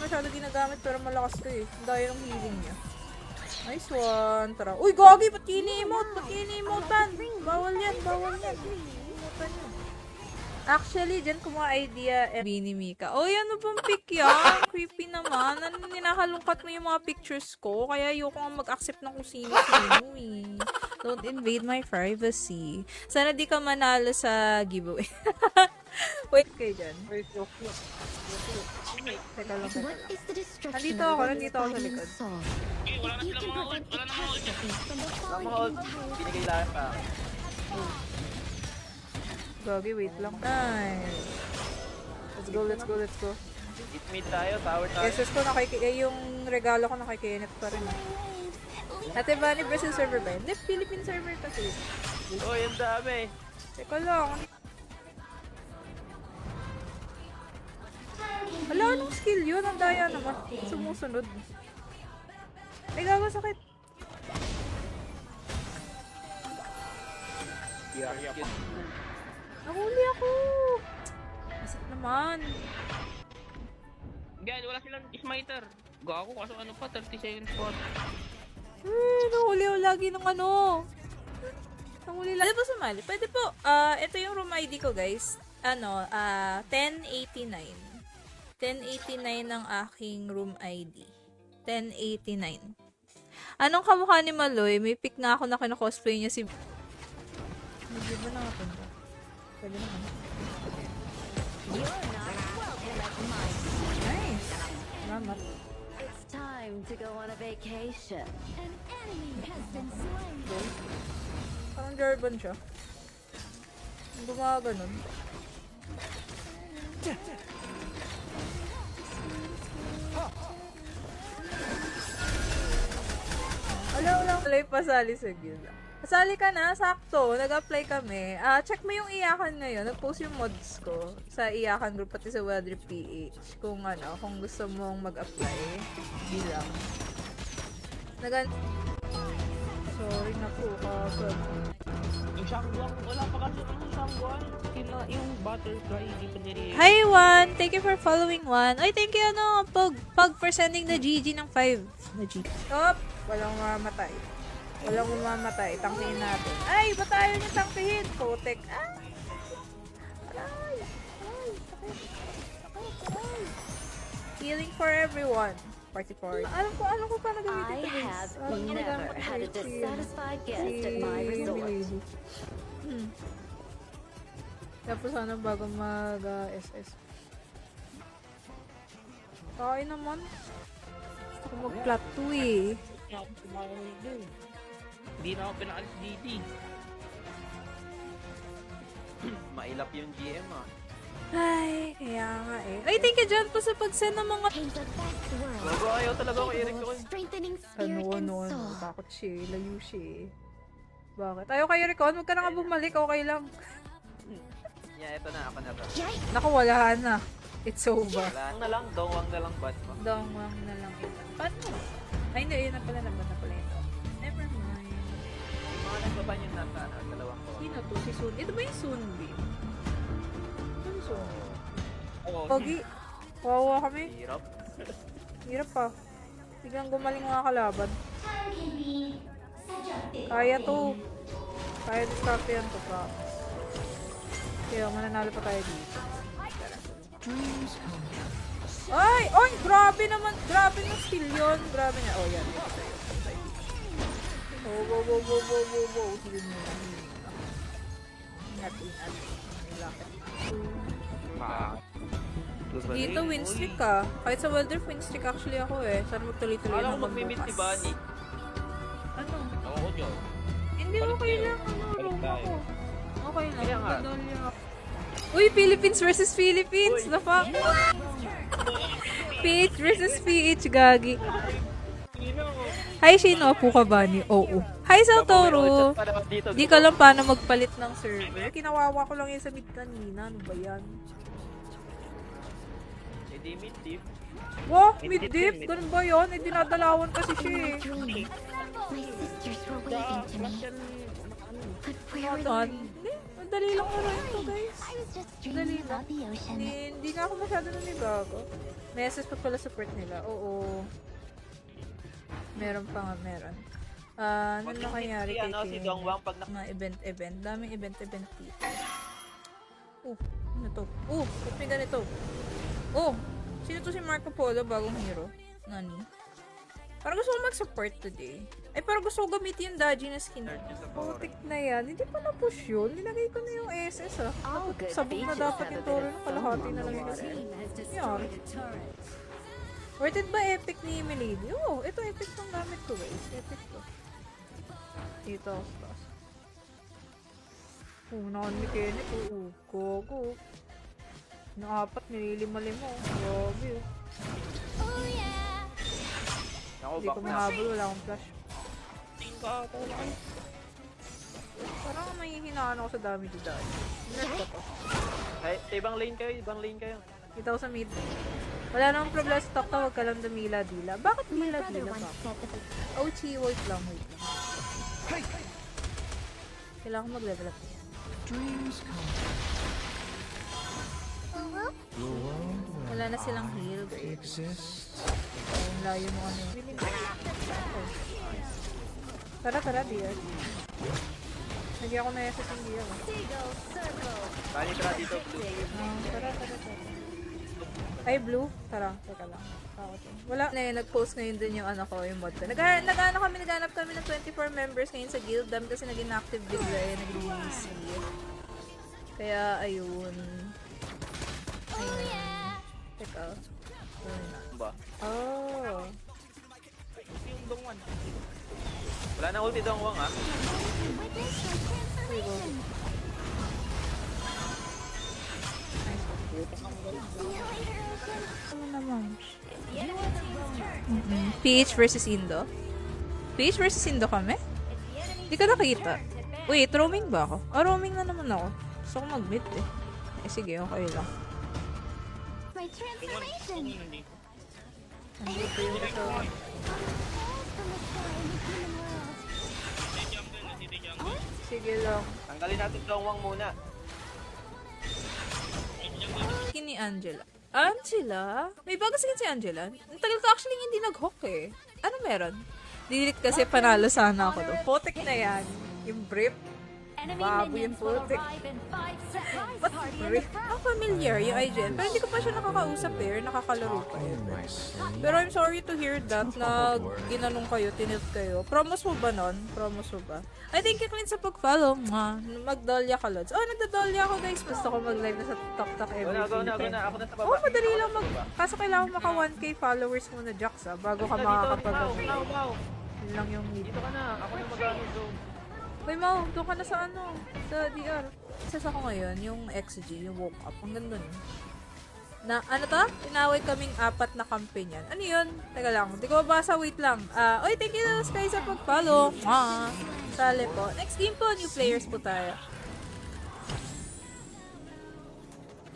masyado ginagamit pero malakas ko eh. Ang daya ng healing niya. Nice one. Tara. Uy, Gogi! Ba't ini-emote? Ba't ini-emotean? Bawal yan. Bawal yan. Emotean yan. Actually, dyan kumuha idea ni Mika. Oh, ano bang pick yan? Creepy naman. Ninakalungkat mo yung mga pictures ko. Kaya ayoko nga mag-accept ng kung sino-sino eh. Don't invade my privacy. Sana di ka manalo sa giveaway. Wait kayo dyan. Teka lang, teka lang. Nandito ako sa likod. Okay, wala na silang mga ult. Wala na mga ult. Wala mga ult. Binigay lahat pa. Gogi, wait lang. Nice. Let's go, let's go, let's go. Hit mid tayo, tower tayo. SS ko yung regalo ko nakikiinit pa rin. Ate Bunny versus server ba? Hindi, Philippine server kasi. Oh, yung dami. Teka lang. Wala, anong skill yun? Ang daya naman. Sumusunod. Ay, gago, sakit. Nahuli ako. Asik naman. Guys, wala silang smiter. Gago, kaso ano pa, 30 seconds pa. Nahuli ako lagi ng ano. Nahuli lagi. Pwede po sumali? Pwede po. Ito yung room ID ko, guys. 1089. 1089 ng aking room ID. 1089. Anong kamukha ni Maloy? May pick nga ako na kina-cosplay niya si... Hindi ba nakapunta? Pwede naman. Nice. Salamat. It's time to go on a vacation. An enemy has been slain. Parang Jarvan siya. Gumaganon. Wala. Wala pasali sa guild. Pasali ka na, sakto. Nag-apply kami. Check mo yung Iyakan ngayon. Nag-post yung mods ko sa Iyakan group pati sa Weather PH. Kung gusto mong mag-apply. Bilang. Sorry na po, kagad. Yung Shangguan, wala pa kasi yung Shangguan. Yung butterfly, hindi pa nire... Hi, Juan! Thank you for following, Juan. Ay, thank you, Pug for sending the GG ng 5. Na GG. Stop! Walang mamamatay. Walang mamamatay. Tangkihin natin. Ay, ba't ayaw niya tangkihin? Kotek. Ay! Healing for everyone. Party. Alam ko pa nagamitin I ito, guys. have never had a dissatisfied guest at my resort. Tapos sana bago mag-SS. Kaya naman. Gusto ko mag-plot 2 eh. Hindi na ako pinaalis DD. Mailap yung GM ah. Ay, kaya nga eh. Ay, thank you dyan po sa pag-send ng mga... Paint the best world. Bago ayaw talaga ako i-rec ko. Strengthening spirit and soul. Takot siya eh. Layo siya eh. Bakit? Ayaw kayo Recon? Huwag ka na nga bumalik. Okay lang. Yeah, ito na. Ako na to. Naku, wala na. It's over. Wala na lang. Dongwang na lang bat mo. Dongwang na lang ito. Paano? Ay, hindi. Yun na pala. Naban na pala ito. Never mind. Yung mga nagbaban yung nasa dalawang ko. Sino to? Si Sun. Ito ba yung Sunbeam? Ano Sunbeam? Oo. Pogi. Kawawa kami. Hirap. Hirap pa. Biglang gumaling mga kalaban. Kaya to. Kaya diskarte yan to pa. Kaya mananalo pa tayo dito. Ay! Ay! Grabe naman! Grabe na skill yun! Grabe na. Oh, yan. Oh, wow. Sige mo. Ingat. Dito, win streak ka. Kahit sa Wildrift, win streak actually ako eh. Sana magtuloy-tuloy Alam na ko mag-mimit si Bunny. Ano? Oo, Diyo. Hindi, okay lang. Room ako. Okay lang. Kaya nga. Madali ako. Uy, Philippines versus Philippines! Uy. The fuck? PH versus PH, gagi. Hi, Shinopu ka ba ni? Oo. Hi, Sautoro! Di ka lang paano magpalit ng server. Kinawawa ko lang yun sa mid kanina. Ano ba yan? Hindi mid-deep. Wow, mid-dip? Ganun ba yun? Eh, dinadalawan kasi siya eh. My sisters were waiting to me. But where were Saan? they? Hindi, madali lang naman ito, guys. I was just Madali dreaming lang. about the ocean. Hindi nga ako masyado nanibago. May SS pa pala support nila. Oo. Meron pa nga, meron. Ano na kanyari kay Si King? Dongwang pag Mga event. Daming event dito. Ano to? Ba't may ganito? Sino to si Marco Polo? Bagong hero. Nani? Parang gusto ko mag-support today. Ay, parang gusto ko gamitin yung Daji na skin. Putik na yan. Hindi pa na-push yun. Nilagay ko na yung SS All good Sabog na features dapat have a yung bit Toro of ng kalahati na lang FOMO. yung kasi. Team has Yan. destroyed a turret. Worth it ba epic ni Milady? Ito epic tong gamit ko guys. Epic to. Dito. Tapos. Nakan ni Kenneth. Gogo. Naapat, nililima-lima. Grabe. Oh yeah! Ako, Hindi back ko na. mahabol. Wala akong flash. Tingin ka ako lang. Parang mahihinaan ako sa dami dito dahil. Nerf ko to. Hey, ibang lane kayo. Kita ko sa mid. Wala namang problema sa stock ka. Huwag ka lang dumila-dila. Bakit My brother dila-dila once pa? said that the Wait lang. Kailangan ko mag-level up. Wala na silang heal. Great. Ang layo mo ano. Tara, dear. Nagyan ako na yung sa India. Seagull circle. Bali, tara dito. Blue. Tara. Ay, blue? Tara, teka lang. Wala na yun, nag-post ngayon din yung ano ko, yung mod ko. Naghanap kami ng 24 members ngayon sa guild. Dami kasi naging active bigla eh, naging easy. Kaya, ayun. Teka. Ba? Oh. Yung Dongwan. Wala na ulti Dongwang ha. Witness my transformation. Ano naman? The enemy team's turn. PH versus Indo? PH versus Indo kami? Hindi ka nakita. Wait, roaming ba ako? Roaming na naman ako. Gusto ko mag-mid eh. Sige, okay lang. My transformation. Hindi. Nandito yung ito. Falls from the sky in the human world. Sige lang. Tanggalin natin Dongwang muna. Skin ni Angela. Angela? May bago skin si Angela? Ang tagal ko actually hindi nag-hook eh. Ano meron? Delete kasi panalo sana ako doon. Potek na yan. Yung brief. Enemy Bago yung minions will putik. arrive in 5 seconds. What Party in brief? the front. Ang familiar yung IGN. Pero hindi ko pa siya nakakausap eh. Or nakakalaro pa eh. Pero I'm sorry to hear that na ginanong kayo, tinilt kayo. Promos mo ba nun? Promos mo ba? I thank you Clint sa pag-follow. Magdolya ka, Lods. Nagdadolya ako guys. Gusto ko mag-live na sa TokTok every Go na. day. Ako na sa baba. Madali lang kaso kailangan maka 1k followers muna, Jax, bago ka makakapag Wow. Yun lang yung need. Dito ka na. Ako na mag-ano zone. Uy, Mau, doon ka na sa sa DR. Isa ako ngayon, yung XG, yung woke up. Ang ganda nun. Na, ano to? Tinawag kaming 4 na kampe niyan. Ano yun? Teka lang, hindi ko mabasa, wait lang. Uy, thank you Sky sa pag-follow. Sali po. Next game po, new players po tayo.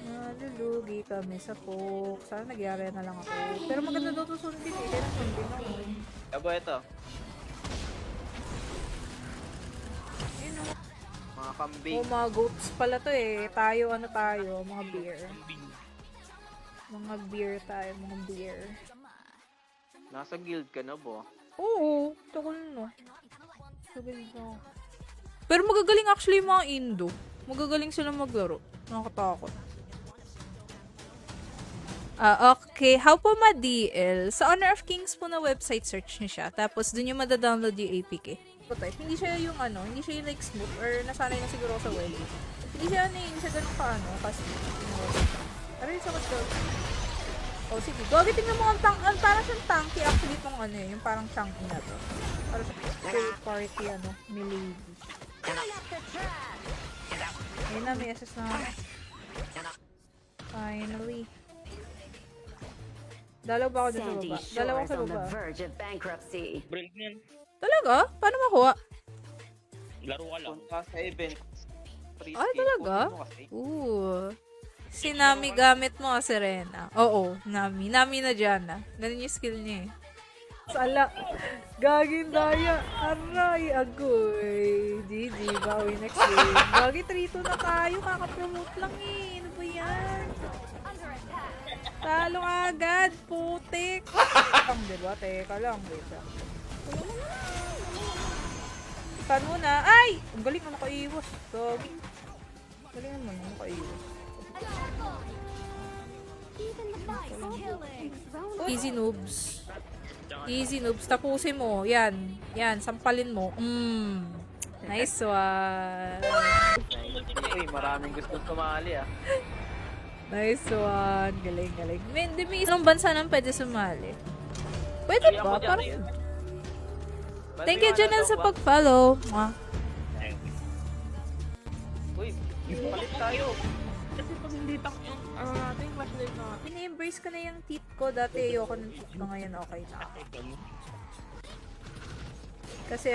Nalulugi kami sa poke. Sana nagyari na lang ako. Pero maganda daw to sundin eh. Kaya sundin ako. Abo, ito. Mga kambing. Mga goats pala to eh. Tayo, mga beer. Mga beer tayo, mga beer. Nasa guild ka na bo. Oo, takol no. Tagal na. Pero magagaling actually yung mga Indo. Magagaling sila maglaro. Nakakatakot. Okay. How po ma-DL? Sa Honor of Kings po na website, search niyo siya. Tapos dun yung madadownload yung APK. Type. Hindi siya yung hindi siya yung like smooth or nasanay na siguro ako sa web. Hindi siya ganun kasi ano yung sakot daw? Sige. Gagi, tingnan mo ang parang siyang tanky actually itong yung parang chunky na to. Parang sa third party milady. Clean up the trash. Ayun na, may SS na. Finally. Dalaw ba ako dito sa Sandy baba? Dalaw ako Shores sa on the baba. verge of bankruptcy. Brilliant. Talaga? Paano makuha? Laro ka lang. Punta sa event. Free Ay, skin. talaga? Kunin mo kasi. Si Nami gamit mo, Serena. Oo, Nami. Nami na dyan na. Ganun yung skill niya eh. Sala. Gaging daya. Aray, agoy. GG, bawi next game. Gagi, 3-2 na tayo. Kaka-promote lang eh. Ano ba yan? Under attack. Talo agad, putik. Ang diba? Teka lang, wait lang. Saan muna? Ay! Ang galing mo nakaiwas. Doggy. Galing naman mo nakaiwas. Easy noobs. Easy noobs. Tapusin mo. Yan. Yan. Sampalin mo. Nice one. Uy, maraming gusto sumali ah. Nice one. Galing, galing. May isang bansa nang pwede sumali. Pwede Kaya ba? ako dyan, Parang... eh. Thank you, Ba't may Janelle, ano sa daw ba? pag-follow. Mwah. Uy, palit tayo. Kasi pag hindi tak yung natin, flashlight natin. Pina-embrace ko na yung teeth ko. Dati ayoko ng teeth ko. Ngayon okay na ako. Kasi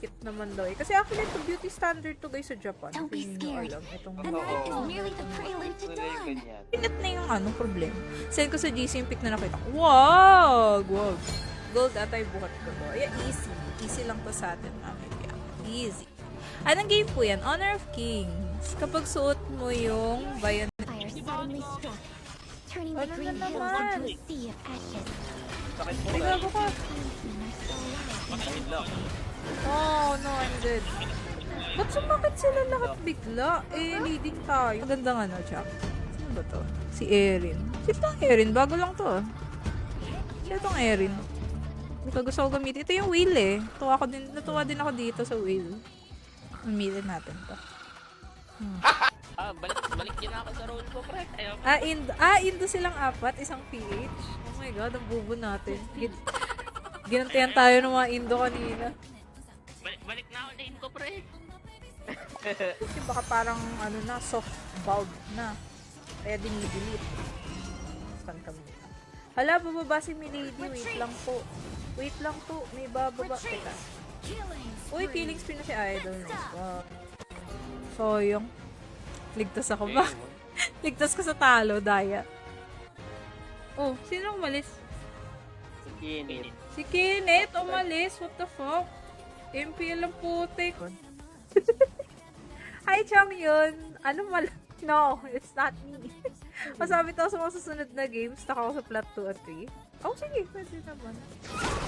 cute naman daw eh. Kasi actually ito beauty standard to guys sa Japan. Don't be Hindi nyo scared. alam. Itong And life is merely the prelude to Wala yung dawn. ganyan. pinat na yung problema. Send ko sa GC yung pic na nakita ko. Wag! Wag! Gold atay buhat ko to. Yeah, easy. Easy lang to sa atin, mami. Yeah, easy. Anong game po yan? Honor of Kings. Kapag suot mo yung bayan... Fire suddenly struck, turning the Ano green na hills naman? into a sea of ashes. Sakit mo Ay, ba? gago ka. Ayun lang. Oh, no, I'm dead. Ba't sumakit sila lahat bigla? Eh, leading tayo. Magandang Jack. Sino ba to? Si Erin. Sino tong Erin? Bago lang to ah. Sino tong Erin? Ito gusto ko gamitin. Ito yung wheel eh. Natuwa din ako dito sa wheel. Mamili natin to. Balik din ako sa role ko, pre. Ayaw. Indo silang apat. Isang PH. Oh my god, ang bubo natin. Ginantihan tayo ng mga Indo kanina. Balik na ako na ko, pre. Kasi baka parang soft bulb na. Kaya dinidelete. Saan kami? Hala, bababa si Milady. Wait lang po. Wait lang po. May bababa. Teka. Uy, killing spree na si Idol. Wow. Soyong. Ligtas ako ba? Ligtas ka sa talo, Daya. Oh, sino umalis? Init. Si Kenneth umalis. What the fuck? MPL ang putik. Hi, Chang yun. Ano No, it's not me. Masabi to sa mga susunod na games. Taka ako sa plot 2 at 3. Oh, sige. Pwede naman.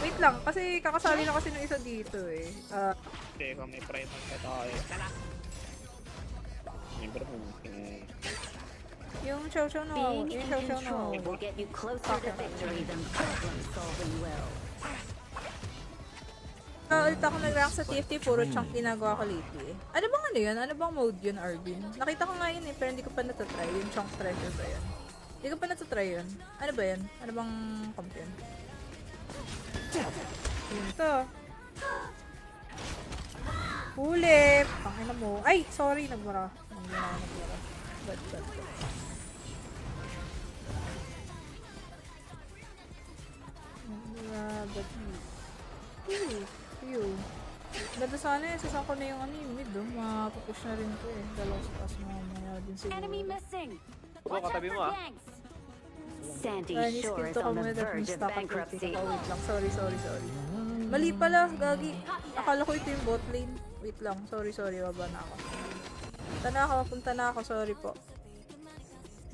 Wait lang. Kasi kakasali na kasi ng isa dito eh. Teka, may primal pa tayo. Siyempre kung Yung Chow Chow no. Being Yung in Chow Chow control no. will get you closer to victory than problem-solving will. Ulit ako nag-rank sa TFT, puro chunk ginagawa ko lately eh. Ano bang yun? Ano bang mode yun, Arvin? Nakita ko nga yun eh, pero hindi ko pa natatry. Yung chunk treasure ba yun? Hindi ko pa natatry yun. Ano ba yun? Ano bang comp yun? Yun to. Huli! Pangina mo. Ay! Sorry, nagmura. Nagmura. Bad. Ganda sana eh. Sasan ko na yung yung mid mapupush na rin ko eh. Dalawa sa taas mamaya din siguro. Enemy missing. Oh, katabi mo ah. Sandy Ay, Shore skill is to on ko the muna that verge of mistake bankruptcy. wait lang. Sorry. Mali pala, gagi. Akala ko ito yung bot lane. Wait lang. Sorry. Baba na ako. Punta na ako. Sorry po.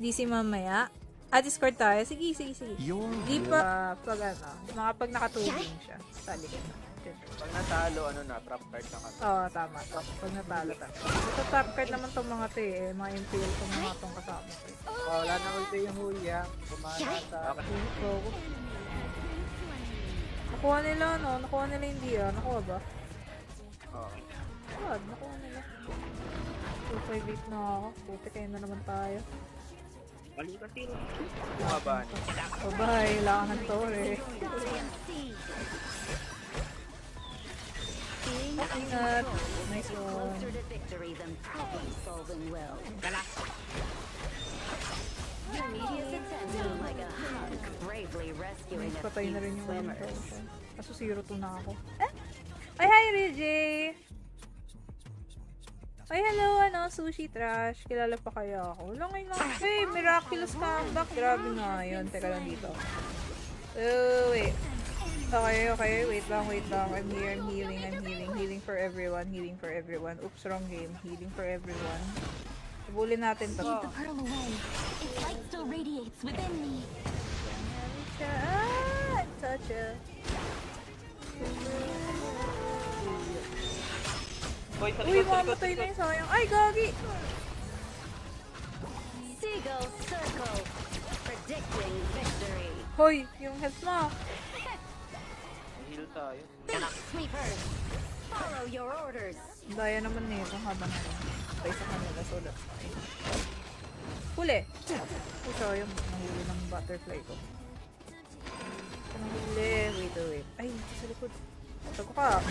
DC mamaya. Discord tayo. Sige. Di pa, pag nakatubing siya. Sali ka na. Pag natalo, trap card na kami. Oo, tama. Pag natalo. Ito top card naman tong mga to eh. Mga MPL tong mga tong kasama ko eh. Wala na ulti yung Huya. Kumana sa... So, nakuha nila yung dia. Nakuha ba? Oo. Nakuha nila. 258 na ako. Puti kayo na naman tayo. Balik kasi. Bumaba ni. Bye, kailangan ng tore. Ingat. Nice one. Closer to victory than problem-solving will. Immediate attention like a hug, bravely rescuing a Patay na few rin yung swimmers. Kaso 0-2 na ako. Ay, hi, Reggie! Ay, hello, Sushi Trash. Kilala pa kaya ako? Wala ngayon lang. Hey, miraculous comeback. Grabe nga yun. Teka lang dito. Wait. Okay. Wait lang. I'm here. I'm healing. Healing for everyone. Oops, wrong game. Healing for everyone. Ibulin natin to. Keep the pearl away. Its light still radiates within me. Touch it. Boy, sa Uy, likod, sa likod, sa mamatay na likod. yung sayang. Ay, gagi! Seagull circle. Predicting victory. Hoy, yung health mo. Heal tayo. Sweepers. Follow your orders. Daya naman nito habang patay sa kanila. So that's fine. Huli! Uy, sayang. Nahuli ng butterfly ko. Nahuli. Wait. Ay, sa likod. Tago ka.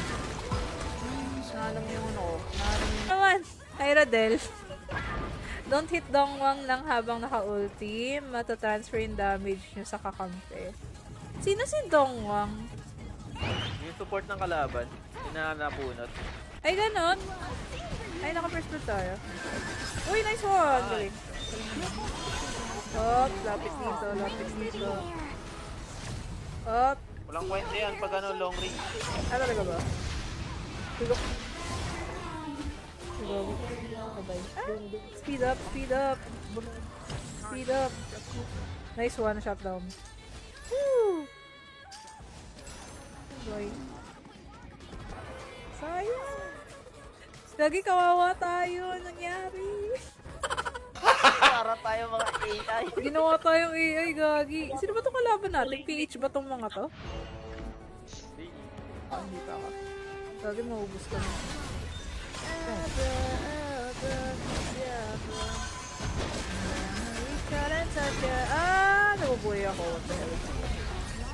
Nalang yung ano ko. Nalang yung... Naman! Hi, Radel. Don't hit Dongwang lang habang naka-ulti. Matatransfer yung damage nyo sa kakampi. Sino si Dongwang? Yung support ng kalaban, inaanapunot. Ay, ganon? Ay, naka-first blood tayo. Uy, nice one! Galing. Op, lapis dito, lapis dito. Op. Walang kwenta yan pag ano, long range. Ah, talaga ba? Sigok. Sigok. Bye-bye. Speed up, speed up. Speed up. Nice one, shot down. Woo! Boy. Sayang. Lagi kawawa tayo. Anong nangyari? Para tayo mga AI. Ginawa tayong AI, gagi. Sino ba itong kalaban natin? PH ba itong mga to? Ah, hindi pa ka. Gagi, maubos ka na. Ah, nabubuhay ako. What the hell?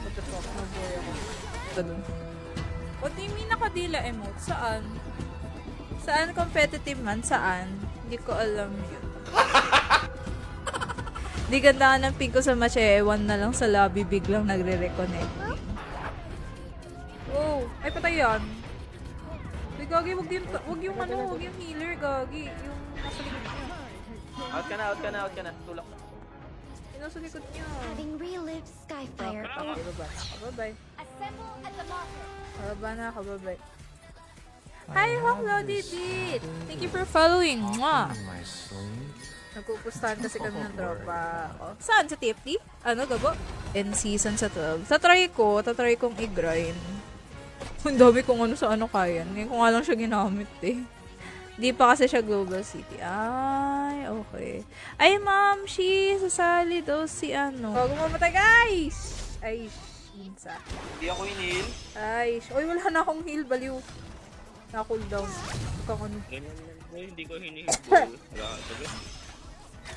What the fuck? Nabubuhay ako. Ganun. What do you mean nakadila emote? Saan? Saan competitive man? Saan? Hindi ko alam yun. Di ganda ng pink ko sa match eh. Ewan na lang sa lobby, biglang nagre-reconnect. Wow! Ay, patay yan. Uy, gagi, wag yung ano, wag yung healer, gagi. Yung nasa likod niya. Out ka na. Tulak na. Yung nasa likod niya. Having relived Skyfire. Okay, baba na ako. Bye-bye. Assemble at the marker. Baba na ako. Bye-bye. Hi, Hawk Lodi Beat! Thank you for following. Mwah! Nagpupustahan kasi kami ng tropa. Oh. Saan? Sa TFT? Ano, gabo? End season sa 12. Tatry kong i-grind. Ang dami kung ano sa ano kaya. Ngayon ko nga lang siya ginamit eh. Di pa kasi siya Global City. Ay, okay. Ay, ma'am, sasali daw si ano. Huwag mamatay, guys! Ay, minsa. Hindi ako inhale. Ay, oy, wala na akong heal, baliw. Na-cooldown. Kung ano. Ganyan lang. Hindi ko hinihibol.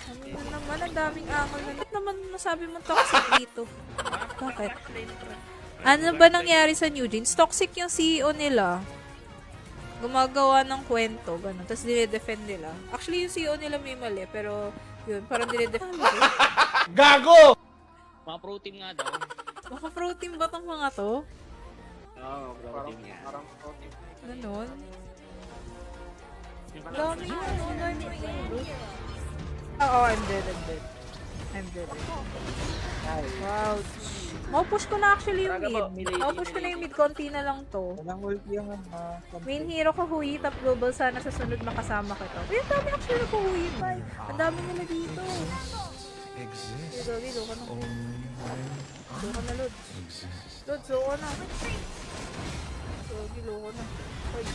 Ano na naman, ang daming angal na. Bakit naman masabi mo toxic dito? Bakit? Ano ba nangyari sa New Jeans? Toxic yung CEO nila. Gumagawa ng kwento, gano'n. Tapos dinedefend nila. Actually, yung CEO nila may mali, pero yun, parang dinedefend nila. Gago! Mga protein nga daw. Baka pro-team ba tong mga to? Oo, protein nga. Parang protein. Ganon. Dami yun, ano, dami may ilo. Oo, I'm dead. Wow. Mau-push ko na actually yung mid. Mau-push ko na yung mid, konti na lang to. Walang ulti yung Main hero ko Huyi, top global, sana sa sunod makasama kita. Uy, ang dami actually na ko Huyi, bye. Ang dami nila dito. Uy, Gagi, low ka na. Low ka na, Lods. Lods, low ka na. Gagi, low ka na. Uy.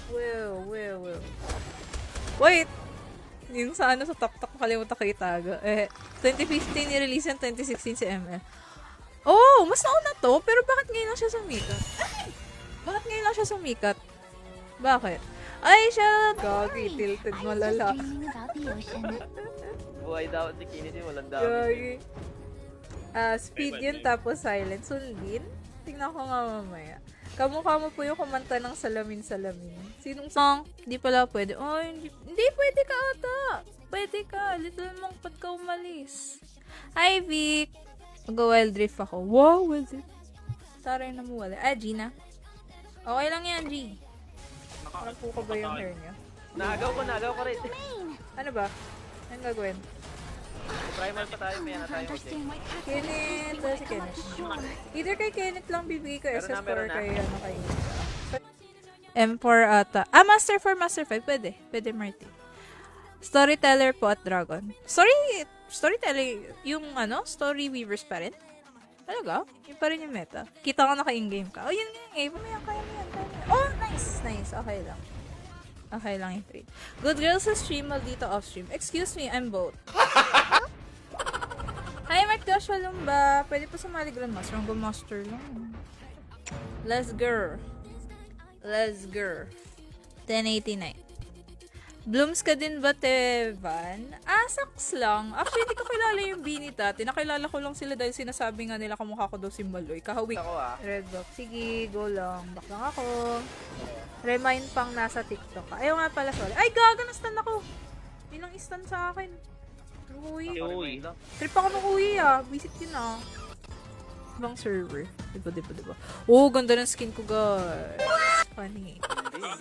Well. Wait! Yung sa ano, sa tak-tak, makalimutan ko itago. 2015 ni-release yung 2016 si ML. Oh, mas nauna to, pero bakit ngayon lang siya sumikat? Bakit ngayon lang siya sumikat? Bakit? Ay, siya! Gagi, tilted malala. Dreaming about the ocean. Buhay daw si Kinity, walang dami. Gagi. Speed yun, tapos silent. Sundin? Tingnan ko nga mamaya. Kamukha mo po yung kumanta ng Salamin-Salamin. Sinong song? Hindi pala pwede. Oh, hindi pwede ka ata. Pwede ka. Little Monk, ba't ka umalis? Hi, Vic. Mag-wild drift ako. Wow, wild drift. Taray na mo wala. Gina. Okay lang yan, G. Nakapo ka ba yung hair niya? Nagaw ko rin. Ano ba? Anong gagawin? Primal pa tayo, may na tayo. Understand why Kenneth. Si Kenneth. Either kay Kenneth lang bibigay ko SS4 meron na. kay ano kay M4 ata. Master 4, Master 5. Pwede. Pwede, Marty. Storyteller po at dragon. Storyteller, yung story weavers pa rin? Talaga? Yun pa rin yung meta. Kita ko naka-in-game ka. Oh, yun nga eh. Pamaya, kaya mo yan. Oh, nice. Nice. Okay lang. Okay lang yung trade. Good girl sa stream, maldito off stream. Excuse me, I'm both. Hi, Mark Joshua Lumba. Pwede pa sumali Grandmaster. Ang Grandmaster lang. Let's go. Let's go. 1089. Blooms ka din ba, Tevan? Saks lang. Actually, hindi ko kilala yung Beanie dati. Nakilala ko lang sila dahil sinasabi nga nila kamukha ko daw si Maloy. Kahawik. Ako Red box. Sige, go lang. Back lang ako. Remind pang nasa TikTok ka. Ayaw nga pala, sorry. Ay, gaga, na-stun ako. Yun ang stun sa akin. Uy. Uy. Trip ako ng uwi Visit yun Ibang server. Diba? Oh, ganda ng skin ko, guys. Funny.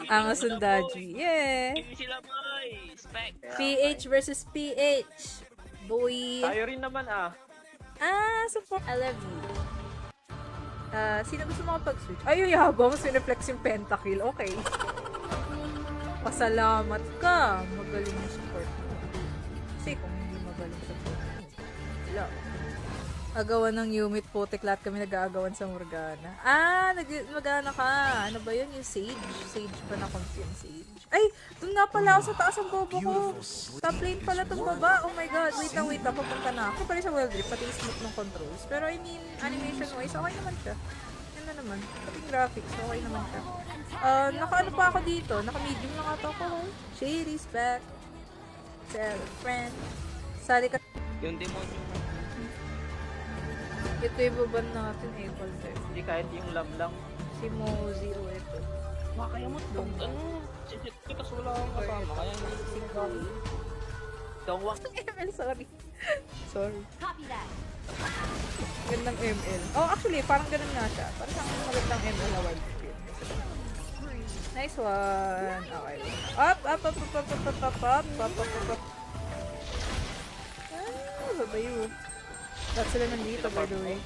Ang asundaji. Yeah. Hindi sila boy. Spec. PH versus PH. Boy. Tayo rin naman Support. I love you. Sino gusto makapag-switch? Ay, yabang. Sineflex yung pentakill. Okay. Pasalamat ka. Magaling yung support mo. Kasi kung hindi magaling support mo, wala. Agawan ng Yumit, putik, lahat kami nag-aagawan sa Morgana. Magana ka. Ano ba yun? Yung Sage? Sage ba na yung Sage? Ay, doon nga pala ako sa taas ang bobo ko. Top lane pala itong baba. Oh my god. Wait lang. Papunta na ako. Pala sa Wild Rift, pati smooth ng controls. Pero I mean, animation-wise, okay naman siya. Yan na naman. Pati graphics, okay naman siya. Naka-ano pa ako dito? Naka-medium lang ata ako. Shady's back. Tell a friend. Sali ka. Yung demonyo mo. Ito yung baban natin, Apple Fair. Hindi kahit yung lam lang. Si Mozy o ito. Kaya mo itong sisit ko tas wala akong kasama. Kaya hindi Si Kali. Dongwang. ML, sorry. Sorry. Copy that. Gandang ML. Oh, actually, parang ganun nga siya. Parang siyang magandang ML na wild screen. Nice one. Okay. Up. Babayo. Lahat sila nandito, by the way.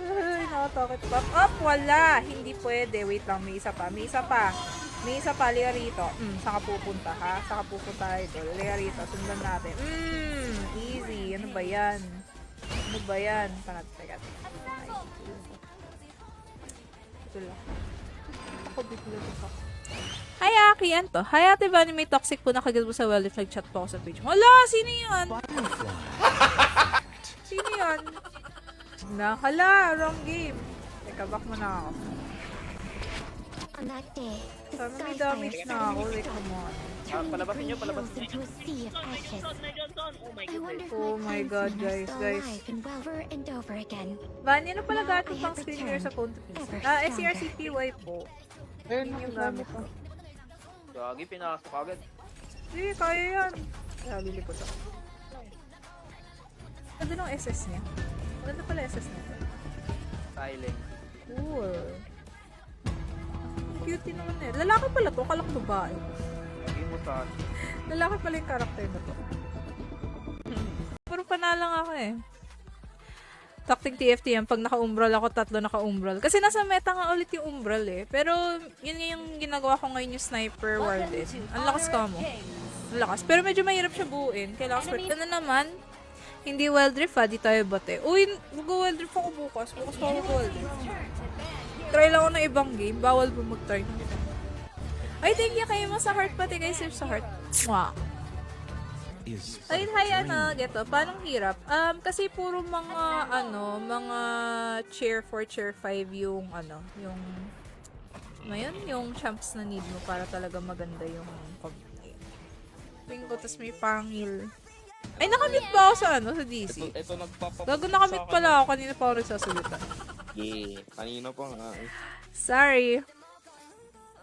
Ay, nakatakot. Pop up, wala. Hindi pwede. Wait lang, may isa pa. Liya rito. Saan ka pupunta, ha? Saan ka pupunta, idol? Liya rito, sundan natin. Easy. Ano ba yan? Teka. Ito lang. Ako, bigla ito. Hi, Aki. Yan to. Hi, Ate Bunny. May toxic po nakagil mo sa well if nag-chat po ako sa page. Hala! Sino yun? Sino yun? Hala! Wrong game. Teka, back mo na ako. On that day, the Sabi may sky damage fires na ako. Like, come on. Palabasin nyo. into a sea of ashes. I wonder if Oh my God, guys. alive and over and over again. Bunny, ano pala Now gato I pang have screen share sa phone to piece? ever SCRCPY po. Yun yung gamit ko. Gagi, pinakasok agad. Sige, kaya yan. Kaya lilikot ako. Ganda ng SS niya. Ganda pala SS niya. Silent. Cool. Cutie naman eh. Lalaki pala to, kalak babae. Gagi mo sa Lalaki pala yung karakter na to. Puro panalang ako eh. Tactic TFT yan. Pag naka-umbral ako, 3 naka-umbral. Kasi nasa meta nga ulit yung umbral eh. Pero, yun nga yung ginagawa ko ngayon yung sniper warden. Ang lakas ka mo. Ang lakas. Pero medyo mahirap siya buuin. Kailangan spurt. Ano naman? Hindi wild rift di tayo bate. Uy, mag-wild rift ako bukas. Bukas pa ako wild rift. Try lang ako ng ibang game. Bawal ba mag-try ng ibang game. Ay, thank you kayo mo sa heart pati guys. Sir sa heart. Mwah. Ayun, hi, geto. Paano hirap? Kasi puro mga, mga chair 4, chair 5 yung, yung champs na need mo para talaga maganda yung pag-game. Tingin ko, tas may pangil. Ay, nakamute ba ako sa, sa DC? Ito nagpapapag. Gago, nakamute pala ako. Kanina pa ako nagsasalita. Yeah, kanina pa nga. Sorry.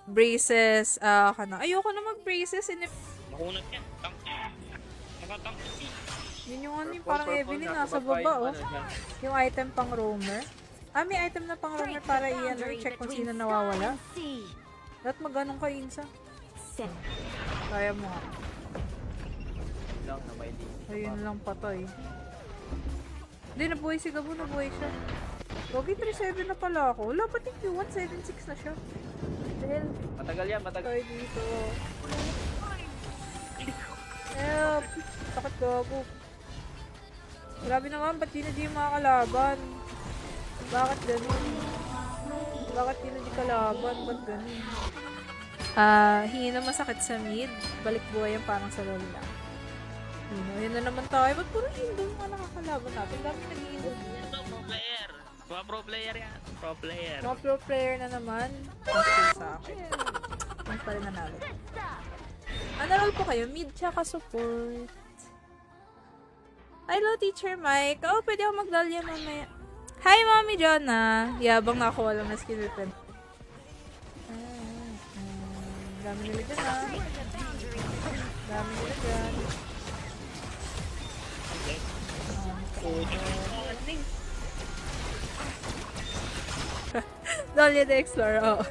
Braces, ayoko na mag-braces. Makunat yan. Nakatang. Yun yung parang Evelyn nasa baba, oh. Yung item pang roamer. May item na pang roamer para i-check kung sino nawawala. Dapat mag-anong ka, Insa. Kaya mo nga. lang na may di. Ayun lang patay. Hindi, nabuhay si Gabo, nabuhay siya. Gogi 3-7 na pala ako. Wala pati Q1, 7-6 na siya. Dahil Matagal yan, matagal. tayo dito. Help! Sakit gago. Grabe naman, ba't yun na di makakalaban? Bakit ganun? Bakit yun na di kalaban? Ba't ganun? Hingi na masakit sa mid. Balik buhay yan parang sa lolo lang. Yan na naman tayo. Ba't puro Indo yung nakakalaban natin? Dami nag-Indo. Pro player. Mga pro player yan. Pro player. Mga pro player na naman. Pasok sa akin. Yung pa rin nanalo. Ano role po kayo? Mid tsaka support. Hello, Teacher Mike. Oh, pwede ako magdalya mamaya. Hi, Mommy Jonah. Yabang nakakuha lang na skill weapon. Dami nila dyan, ah. Dami nila dyan. Dahlia the Explorer, oo.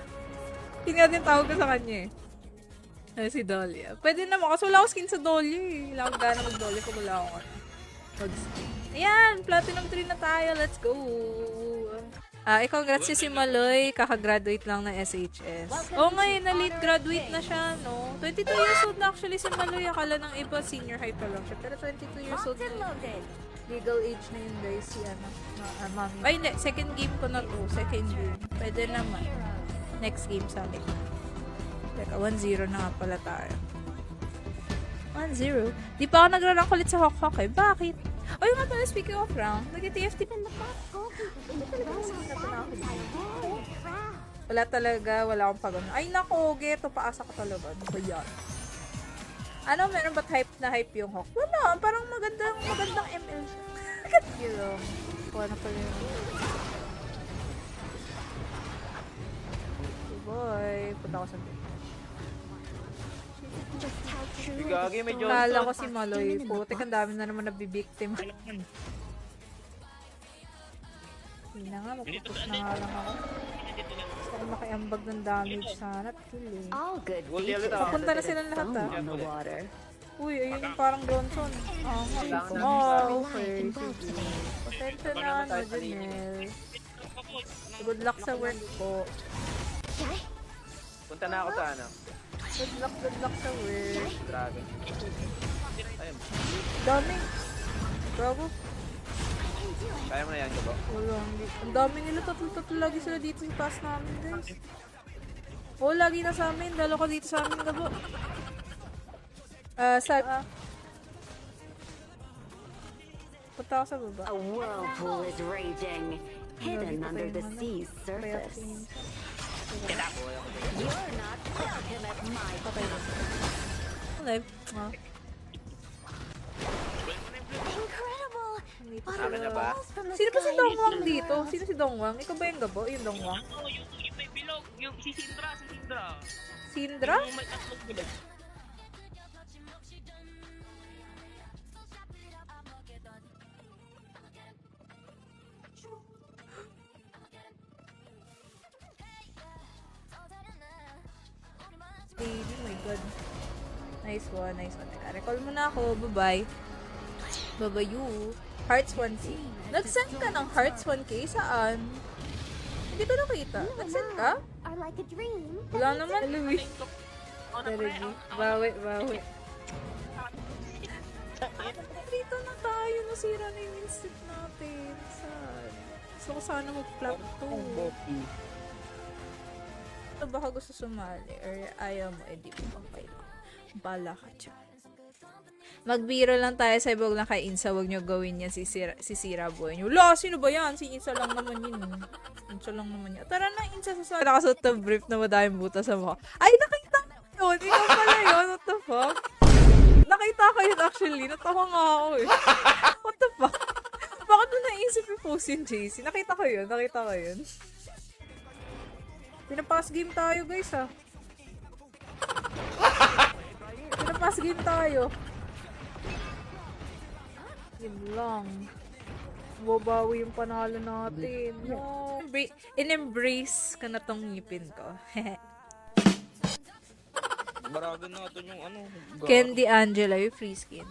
Yun nga din tawag ko sa kanya eh. Ay, si Dahlia. Pwede naman, kasi wala akong skin sa Dahlia eh. Wala akong gana mag-Dahlia pag wala akong mag-skin. Ayan, Platinum 3 na tayo. Let's go! Congrats si Maloy. Kakagraduate lang ng SHS. Oo nga eh, na-late graduate na siya, no? 22 years old na actually si Maloy. Akala ng iba, senior high pa lang siya. Pero 22 years old na yun. Legal age na yun, guys. Si mami. Ay, hindi. Second game ko na to. Second game. Pwede naman. Next game sa akin. Teka, 1-0 na nga pala tayo. 1-0. Di pa ako nagra-rank ulit sa Hawk eh. Bakit? O yung nga pala, speaking of rank, nag-TFT pa na wala talaga, wala akong pagano. Ay nako, geto, paasa ka talaga. Ano ba yan? Ano, meron ba't hype na hype yung Hawk? Wala, parang magandang ML siya. Yun lang. Kuha na pala yun. Okay, boy. Punta ko sa bed. Bigagi, may Johnson. Kala ko si Maloy. Putik, ang dami na naman nabibiktim. Hindi na nga, magpupus na nga lang ako. Gusto ko makiambag ng damage sana. Kill eh. All good Ulti beaches ulit, ah. have Papunta na a bit silang of lahat, foam ah. on the water. Uy, ayun yung parang Johnson. Kailangan na. Okay. Sige. Pasensya na, ano, Janelle. Good luck sa work po. Punta na ako sa ano. Good luck sa work. Dragon. Ayun. Dami. Bravo. Kaya mo na yan, Gabo. Wala, hindi. Ang dami nila, tatlo lagi sila dito sa taas namin, guys. Oo, lagi na sa amin. Dalo ko dito sa amin, Gabo. Punta ako sa baba. A whirlpool is raging, hidden under the sea's surface. You're not welcome at my Live. incredible. Nandito Akin na sila. ba? Sino ba si Dongwang dito? Sino si Dongwang? Ikaw ba yung Gabo? Yung Dongwang? Oo, yung may bilog. Yung si Sindra. Sindra? Yung may tatlong bilog. Baby, my god. Nice one. Teka, recall mo na ako. Bye-bye. Bye-bye you. Hearts 1K. Nag-send ka ng Hearts 1K? Saan? Hindi ko nakita. Nag-send ka? Are like a dream. Wala naman. Louis. Ano pre? Bawi. Dito na tayo. Nasira na yung instant natin. Saan? Gusto ko sana mag-flap to. So, baka gusto sumali or ayaw mo, edi mo bang kailangan. Bala ka dyan. Magbiro lang tayo sa ibog lang kay Insa. Huwag nyo gawin yan si Sira Boy nyo. La, sino ba yan? Si Insa lang naman yun. Insa lang naman yun. Tara na, Insa sa sala. Nakasuot na brief na madaming buta sa mukha. Ay, nakita ko yun. Ikaw pala yun. What the fuck? Nakita ko yun actually. Natawa nga ako eh. What the fuck? Bakit mo naisip yung post yung JC? Nakita ko yun. Pinapass game tayo, guys, ha. Pinapass game tayo. Yun lang. Babawi yung panalo natin. No. In-embrace ka na tong ngipin ko. Baragan natin yung ano. Candy Angela, yung free skin.